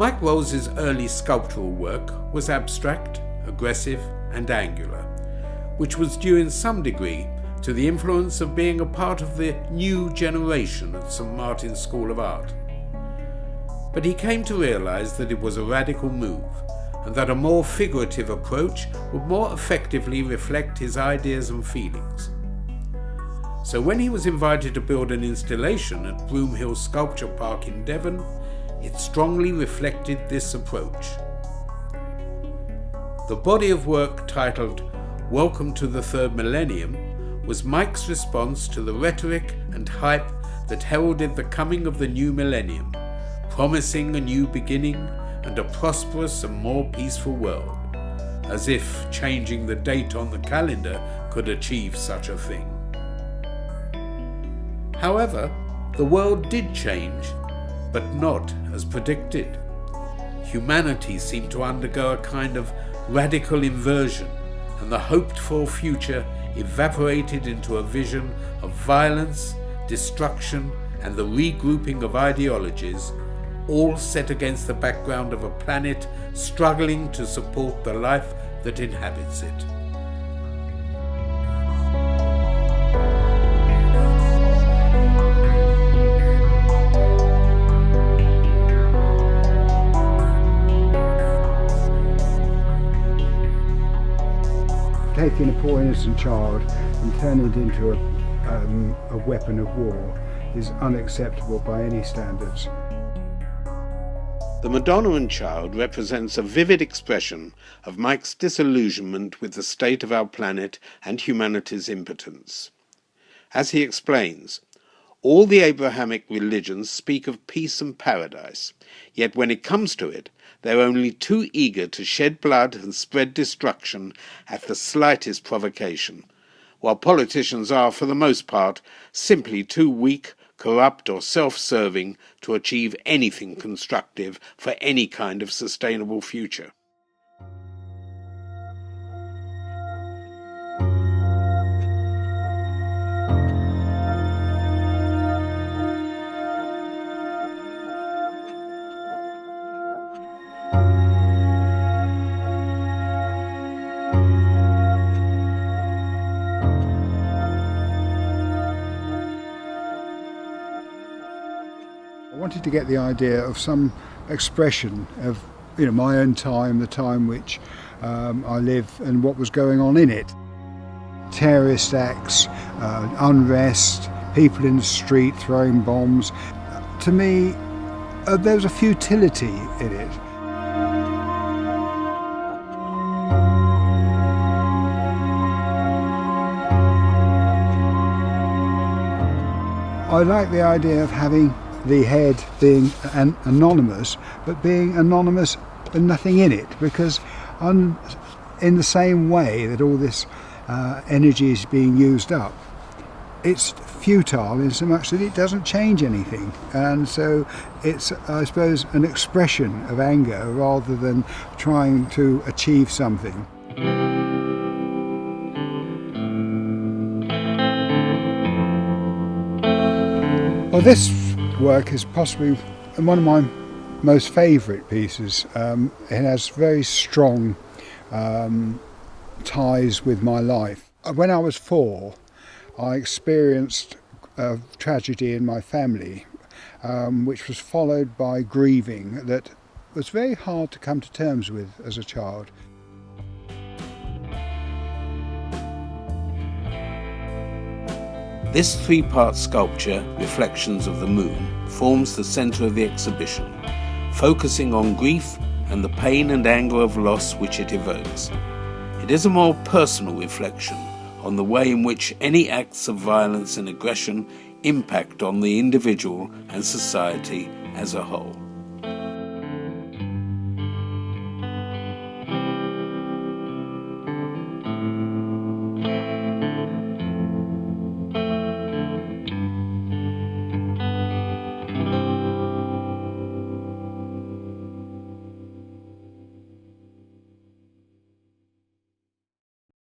Mike Rose's early sculptural work was abstract, aggressive and angular, which was due in some degree to the influence of being a part of the new generation at St Martin's School of Art. But he came to realise that it was a radical move, and that a more figurative approach would more effectively reflect his ideas and feelings. So when he was invited to build an installation at Broomhill Sculpture Park in Devon, it strongly reflected this approach. The body of work titled Welcome to the Third Millennium was Mike's response to the rhetoric and hype that heralded the coming of the new millennium, promising a new beginning and a prosperous and more peaceful world, as if changing the date on the calendar could achieve such a thing. However, the world did change, but not as predicted. Humanity seemed to undergo a kind of radical inversion, and the hoped-for future evaporated into a vision of violence, destruction, and the regrouping of ideologies, all set against the background of a planet struggling to support the life that inhabits it. Taking a poor innocent child and turning it into a weapon of war is unacceptable by any standards. The Madonna and Child represents a vivid expression of Mike's disillusionment with the state of our planet and humanity's impotence. As he explains, all the Abrahamic religions speak of peace and paradise, yet when it comes to it, they're only too eager to shed blood and spread destruction at the slightest provocation, while politicians are, for the most part, simply too weak, corrupt or self-serving to achieve anything constructive for any kind of sustainable future. I wanted to get the idea of some expression of my own time, the time which I live and what was going on in it. Terrorist acts, unrest, people in the street throwing bombs. To me, there was a futility in it. I like the idea of having the head being anonymous, but being anonymous and nothing in it, because in the same way that all this energy is being used up, it's futile in so much that it doesn't change anything, and so it's, I suppose, an expression of anger rather than trying to achieve something. Well, this work is possibly one of my most favourite pieces. It has very strong ties with my life. When I was 4, I experienced a tragedy in my family, which was followed by grieving that was very hard to come to terms with as a child. This 3-part sculpture, Reflections of the Moon, forms the centre of the exhibition, focusing on grief and the pain and anger of loss which it evokes. It is a more personal reflection on the way in which any acts of violence and aggression impact on the individual and society as a whole.